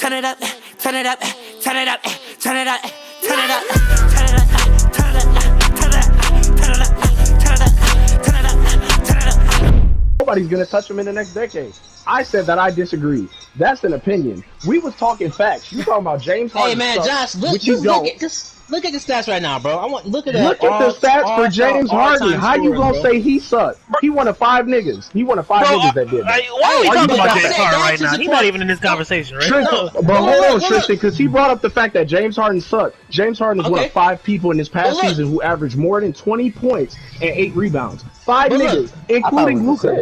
turn it up, turn it up, turn it up, turn it up, turn it up, turn it up, turn it up, turn it up, turn it up, turn it up, turn it up, turn it up. Nobody's gonna touch him in the next decade. I said that I disagree. That's an opinion. We was talking facts. You talking about James Harden? Hey man, Josh, look at the stats right now, bro. Look at the stats for James Harden. How you gonna say he sucked? He one of 5 niggas. He one of 5 niggas that did that. Why are we talking about James Harden right now? He's not even in this conversation, right? But hold on, Tristan, because he brought up the fact that James Harden sucked. James Harden is one of 5 people in this past season who averaged more than 20 points and 8 rebounds. 5 niggas, including Luka.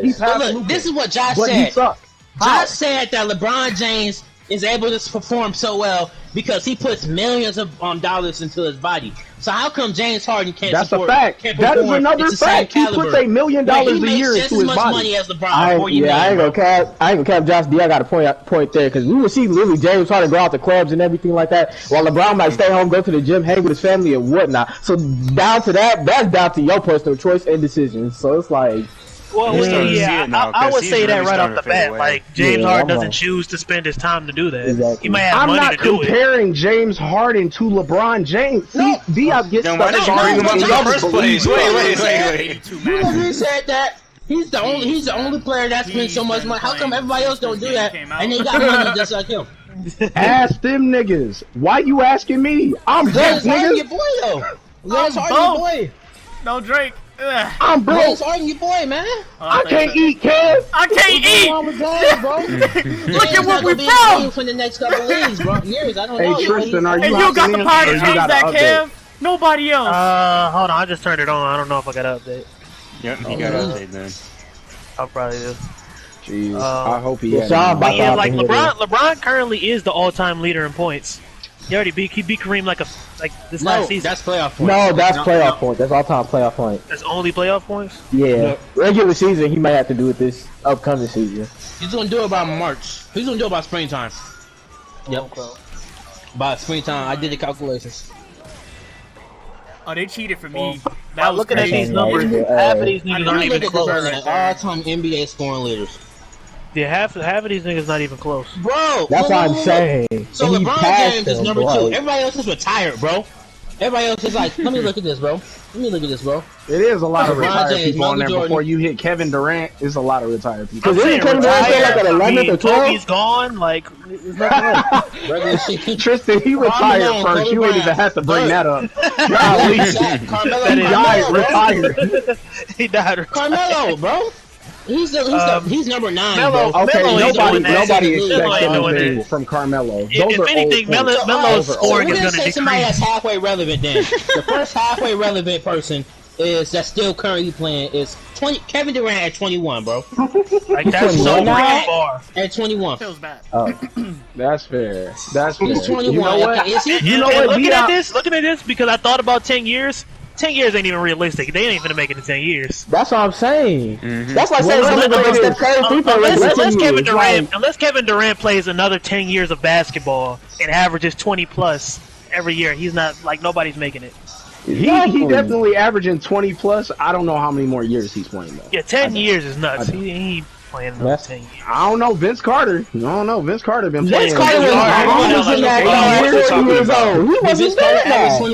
This is what Josh said. Josh said that LeBron James is able to perform so well because he puts millions of dollars into his body. So how come James Harden can't? That's a fact. That is another fact. He puts $1 million a year into his body. Money as LeBron. I ain't gonna cap. Josh D, I got a point there because we will see literally James Harden go out to clubs and everything like that, while LeBron might stay home, go to the gym, hang with his family and whatnot. So down to that, that's down to your personal choice and decisions. So it's like. Well, I would say that right off the bat. Like, James Harden doesn't choose to spend his time to do that. Exactly. He might have money to do it. I'm not comparing James Harden to LeBron James. See, Diop gets stuff. Why did you bring him up in the first place? Wait. You said that. He's the only player that spends so much money. How come everybody else don't do that and they got money just like him? Ask them niggas. Why you asking me? I'm broke, nigga. Your boy though. James Harden, your boy. No Drake. I'm broke. James Harden, your boy, man. I can't eat, Kev. I can't eat. Look at what we found. For the next couple of years, bro. Years, I don't know. Hey Tristan, are you? And you got the power to change that, Kev. Nobody else. Hold on, I just turned it on. I don't know if I got an update. Yep, he got an update then. I'll probably do. Jeez, I hope he has. But yeah, like LeBron currently is the all-time leader in points. He beat Kareem like this last season. That's playoff points. No, that's playoff points. That's all-time playoff points. That's only playoff points? Yeah. Regular season, he might have to do it this upcoming season. He's gonna do it by March. He's gonna do it by springtime. Yep. By springtime, I did the calculations. Oh, they cheated for me. That was looking at these numbers. Half of these niggas aren't even close. All-time NBA scoring leaders. Yeah, half of these niggas not even close. Bro, that's what I'm saying. So LeBron James is number 2. Everybody else is retired, bro. Everybody else is like, let me look at this, bro. It is a lot of retired people on there before you hit Kevin Durant. It's a lot of retired people. Because Kevin Durant like an 11th or 12th. Kobe's gone. Like, there's nothing else. Tristan, he retired first. You ain't even have to bring that up. He died retired. He died. Carmelo, bro. He's number 9. Melo, bro. Okay, nobody expects Melo anything from Carmelo. If anything, Melo's scoring is going to decrease. Somebody that's halfway relevant then. The first halfway relevant person that's still currently playing is Kevin Durant at 21, bro. Like, that's so far. At 21. Feels bad. That's fair. He's 21. You know what? Looking at this, because I thought about 10 years. 10 years ain't even realistic. They ain't even make it in 10 years. That's what I'm saying. That's like saying unless Kevin Durant plays another 10 years of basketball and averages 20 plus every year, he's not like nobody's making it. He definitely averaging 20 plus. I don't know how many more years he's playing though. Yeah, 10 years is nuts. He playing another 10 years. I don't know. Vince Carter. I don't know. Vince Carter been playing. Vince Carter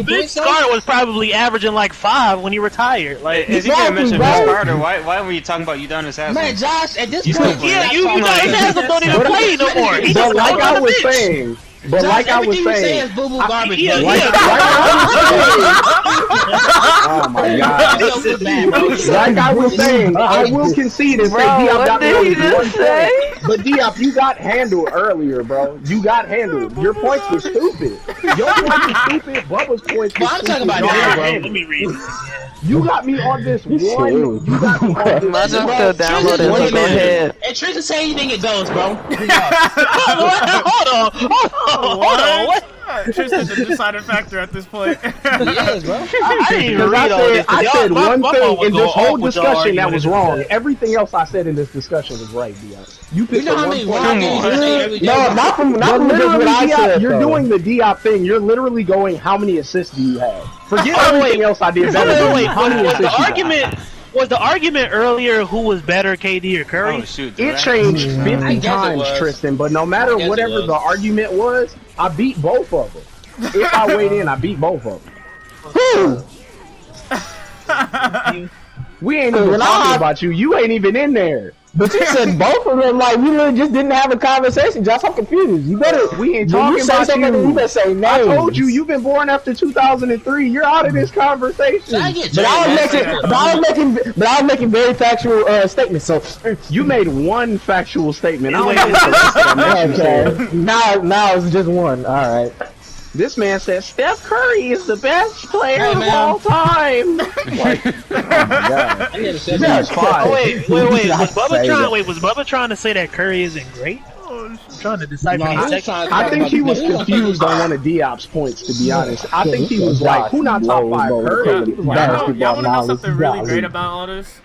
Vince Carter was probably averaging like 5 when he retired. Like, if you didn't mention Vince Carter, why were you talking about Udonis Haslem? Man, Josh, at this point, Udonis Haslem don't even play no more. He just like I was saying. But Josh, like I was saying, boo-boo garbage. Oh my god! Like I was saying, I will concede and say Diop got one point. But Diop, you got handled earlier, bro. You got handled. Your points were stupid. Your points were stupid. Bubba's points were stupid. I'm talking about now, bro. Let me read this. You got me on this one. You got me on this one. I'm still downloading. So go ahead. And Tristan say anything, it goes, bro. Hold on. What? Tristan's the deciding factor at this point. Yes, bro. I didn't even read all this. I said one thing in this whole discussion that was wrong. Everything. Everything else I said in this discussion was right, Diop. You picked know how many wrong things you say every day? No, not from what I said. You're doing the Diop thing. You're literally going, how many assists do you have? Forget everything else I did better than you. How many assists you have? Was the argument earlier who was better, KD or Curry? Oh shoot! It changed 50 times, was. Tristan, but no matter whatever the argument was, I beat both of them. If I weighed in, I beat both of them. Who? We ain't even talking about you. You ain't even in there. But you said both of them like we literally just didn't have a conversation. Josh, I'm confused. You better. We ain't talking about you. You better say names. I told you, you've been born after 2003. You're out of this conversation. But I was making very factual statements. So you made one factual statement. I don't know what the rest of them. Now it's just one. All right. This man says Steph Curry is the best player of all time. Like, oh my God. Wait. Was Bubba trying to say that Curry isn't great? I'm trying to decipher. I think he was confused on one of Diop's points. To be honest, I think he was like, "Who not top 5 Curry?" Y'all want to know something really great about all this?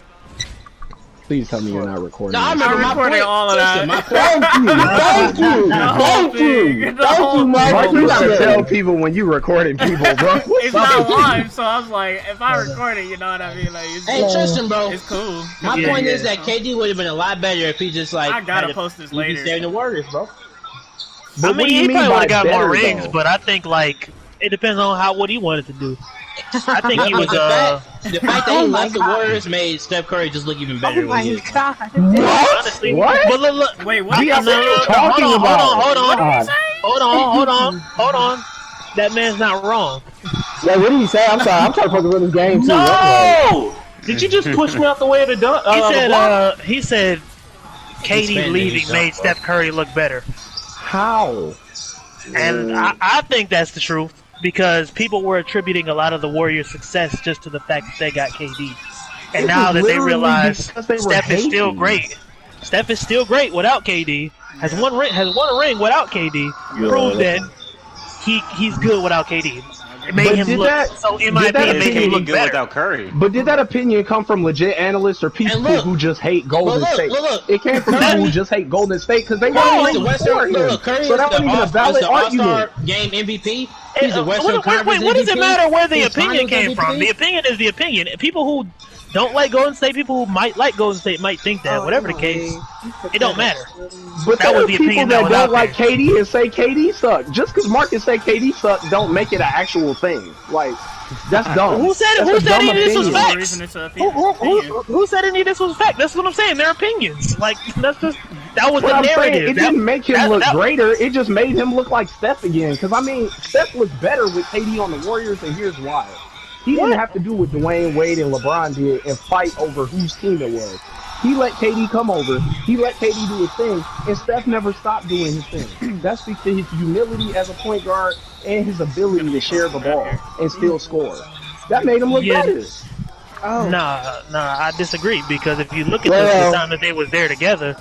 Please tell me you're not recording. No, I'm recording all of that. Thank you, Mark. You gotta tell people when you recording people, bro. It's not live, so I was like, if I record it, you know what I mean? Like, Hey Tristan, bro. it's cool. My point is that KD would have been a lot better if he just like. I gotta post this later. He's saving the Warriors, bro. I mean, he probably would have got more rings, but I think like it depends on what he wanted to do. I think he was the fact that he left the Warriors made Steph Curry just look even better. Oh my God! Honestly, what? But look, wait, what? Hold on. That man's not wrong. Yeah, what did he say? I'm sorry. I'm trying to focus on this game too. No! Did you just push me out the way of the dunk? He said KD leaving made Steph Curry look better. How? And I think that's the truth. Because people were attributing a lot of the Warriors' success just to the fact that they got KD. And now that they realize Steph is still great. Steph is still great without KD. Has won a ring without KD. Proved that he's good without KD. It made him look. So in my opinion, made him look good without Curry. But did that opinion come from legit analysts or people who just hate Golden State? It came from people who just hate Golden State because they weren't even for him. So that wasn't even a valid argument. Game MVP. Wait, what does it matter where the opinion came from? The opinion is the opinion. People who don't like Golden State, people who might like Golden State might think that. Whatever the case, it don't matter. But that was the opinion that don't like KD and say KD sucked. Just because Marcus say KD sucked, don't make it an actual thing. Like, that's dumb. Who said any of this was facts? Who said any of this was fact? That's what I'm saying. Their opinions. Like, that was the narrative. It didn't make him look greater. It just made him look like Steph again. Because, I mean, Steph looked better with KD on the Warriors, and here's why. He didn't have to do what Dwayne Wade and LeBron did and fight over whose team it was. He let KD come over. He let KD do his thing, and Steph never stopped doing his thing. That's because his humility as a point guard and his ability to share the ball and still score. That made him look better. Nah, I disagree because if you look at the time that they was there together,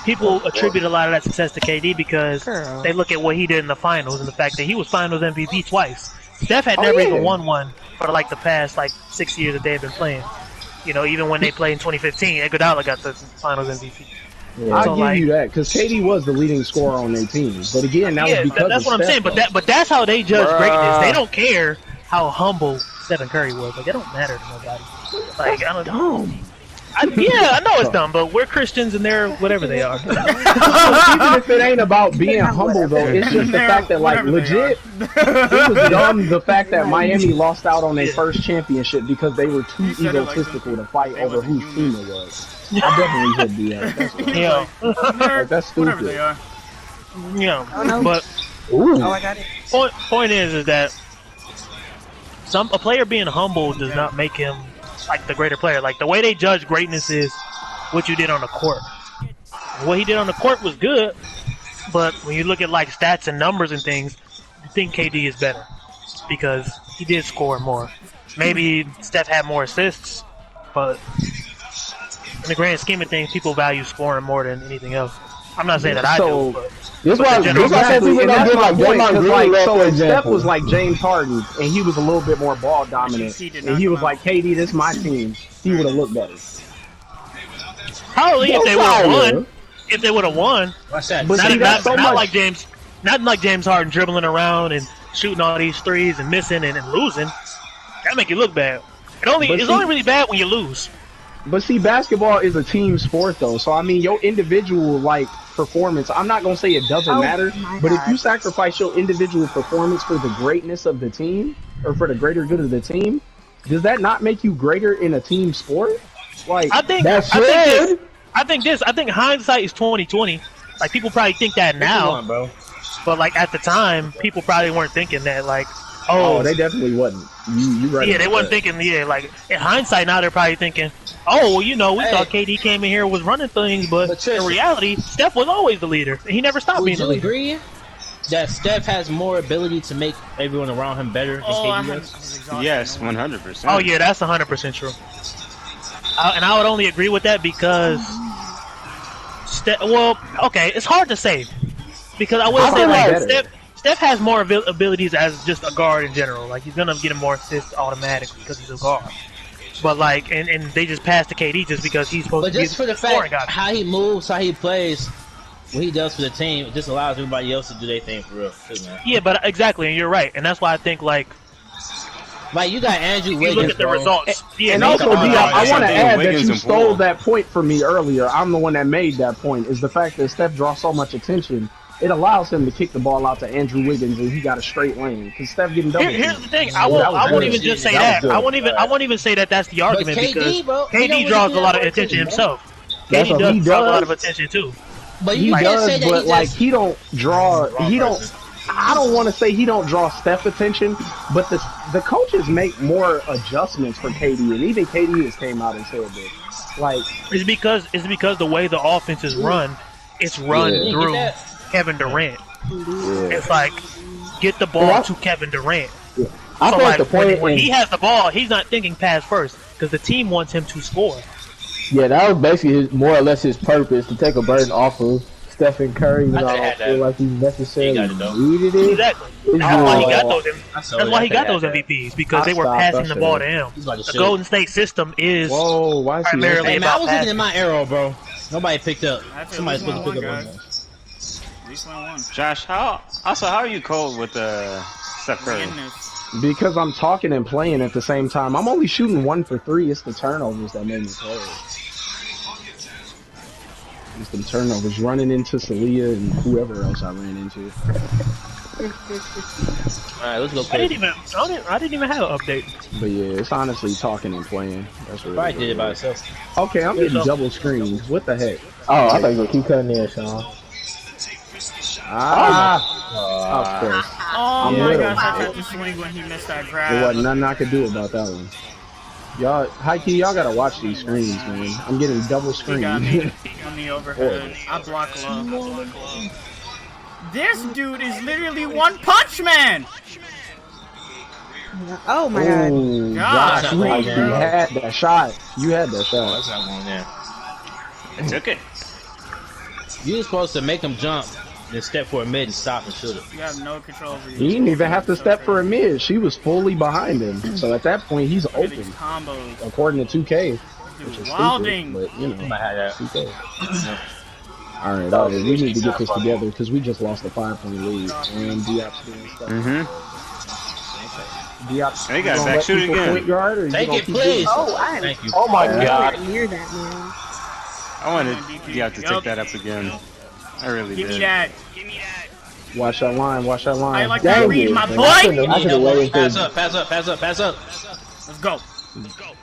people attribute a lot of that success to KD because they look at what he did in the finals and the fact that he was finals MVP twice. Steph had never even won one for like the past 6 years that they've been playing. You know, even when they played in 2015, Iguodala got the finals MVP. Yeah. I'll give you that because KD was the leading scorer on their team. But again, that was because that's what I'm saying. But that's how they judge greatness. They don't care how humble Stephen Curry was. Like, it don't matter to nobody. Like, I don't know. I know it's dumb, but we're Christians and they're whatever they are. Even if it ain't about being humble, though, it's just the fact that, like, legit, it was dumb the fact that Miami lost out on their first championship because they were too egotistical to fight over whose team it was. I definitely would be that's stupid. But I got it. Point is that a player being humble does not make him like the greater player. Like the way they judge greatness is what you did on the court. What he did on the court was good, but when you look at like stats and numbers and things, you think KD is better because he did score more. Maybe Steph had more assists, but in the grand scheme of things, people value scoring more than anything else. I'm not saying that I do, but this why people don't give like Draymond Green. So if Steph was like James Harden and he was a little bit more ball dominant, and he was like, KD, this is my team, he would have looked better. Probably if they would have won. If they would have won. Not like James Harden dribbling around and shooting all these threes and missing and losing. That make you look bad. It's only really bad when you lose. But see, basketball is a team sport, though. So I mean, your individual performance. I'm not gonna say it doesn't matter, but if you sacrifice your individual performance for the greatness of the team or for the greater good of the team, does that not make you greater in a team sport? Like, I think hindsight is 20/20. Like people probably think that now, bro. But like at the time, people probably weren't thinking that. Like, oh, they definitely wasn't. You right? Yeah, they wasn't thinking. Yeah, like in hindsight, now they're probably thinking, oh, well, you know, we thought KD came in here was running things, but in reality, Steph was always the leader. He never stopped being the leader. Would you agree that Steph has more ability to make everyone around him better than KD does? Yes, 100%. Oh yeah, that's 100% true. And I would only agree with that because well, okay, it's hard to say because I would say like Steph has more abilities as just a guard in general. Like he's gonna get more assists automatically because he's a guard. But like, and they just passed to KD just because he's supposed to be. But just for the fact how he moves, how he plays, what he does for the team, it just allows everybody else to do their thing for real, too, man. Yeah, but exactly, and you're right, and that's why I think like you got Andrew Wiggins. You look at the results. And also, I want to add that you stole that point from me earlier. I'm the one that made that point. Is the fact that Steph draws so much attention. It allows him to kick the ball out to Andrew Wiggins, and he got a straight lane. Because Steph getting double. Here's the thing: I won't even just say that. I won't even say that that's the argument because KD draws a lot of attention himself. KD does draw a lot of attention too. But you can't say that. But like he don't draw. He don't. I don't want to say he don't draw Steph attention, but the coaches make more adjustments for KD, and even KD has came out and said this. Like it's because the way the offense is run, it's run through Kevin Durant. Yeah. It's like get the ball to Kevin Durant. Yeah. I so think like the point when he has the ball, he's not thinking pass first because the team wants him to score. Yeah, that was basically more or less his purpose to take a burden off of Stephen Curry. You know, I don't feel like he necessarily needed it. Exactly. That's why he got those. That's why he got those MVPs because they were passing the ball to him. The Golden State system is primarily about I was looking at my arrow, bro. Nobody picked up. Somebody's supposed to pick up one. Josh, how are you cold with Steph Curry? Because I'm talking and playing at the same time. I'm only shooting 1 for 3. It's the turnovers that made me cold. It's the turnovers running into Celia and whoever else I ran into. Alright, let's go. I didn't even have an update. But yeah, it's honestly talking and playing. That's what I did it by itself. Okay, I'm getting double screens. What the heck? Oh, I thought you were gonna keep cutting in, Sean. Of course. Oh my gosh, I tried to swing when he missed that grab. There wasn't nothing I could do about that one. Y'all, high key, y'all gotta watch these screens, man. I'm getting double screens. He got me overhead. I block low. This dude is literally One Punch Man! Oh my god. Josh, you had that shot. You had that shot. That's not one there. I took it. You were supposed to make him jump, then step for a mid and stop and shoot it. You have no control over your He didn't even have to step for a mid. She was fully behind him. So at that point, he's open. According to 2K. Which is stupid, but you know, 2K. Alright, we need to get this together because we just lost a 5-point lead. And Diop's doing stuff. Diop's they got back, shoot again. Take it, please. Thank you. Oh my god. Near that, man. I wanted Diop to take that up again. I really did. Give me that. Watch that line. Watch that line. I like to read my boy. Pass up. Let's go.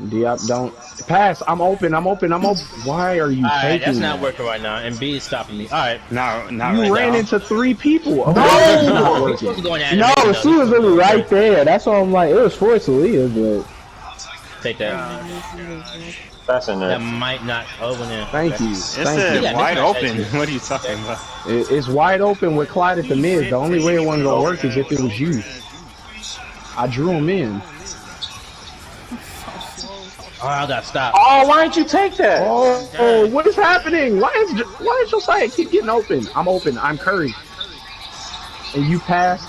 Diop, don't pass. I'm open. Why are you taking that's not working right now. And B is stopping me. Alright. You ran into 3 people. No, she was really right there. That's why I'm like, it was for Celia, but take that. That's in there. That might not open there. Thank you. It's wide open. What are you talking about? It's wide open with Clyde at the mid. The only way it wasn't gonna work is if it was you. I drew him in. Oh, I gotta stop. Oh, why didn't you take that? Oh, what is happening? Why is your side keep getting open? I'm open. I'm Curry. And you passed.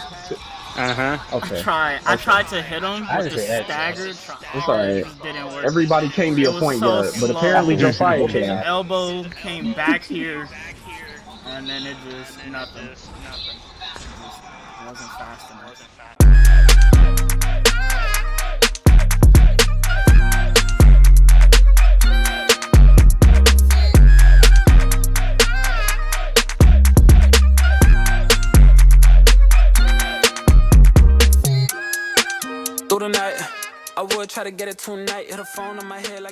Okay. I tried to hit him with the staggered. It's alright. Didn't work. Everybody can't be a point guard, but apparently Josiah His can. elbow came back here, and then it just nothing. It wasn't fast enough. through the night. I would try to get it tonight. Hit a phone on my head like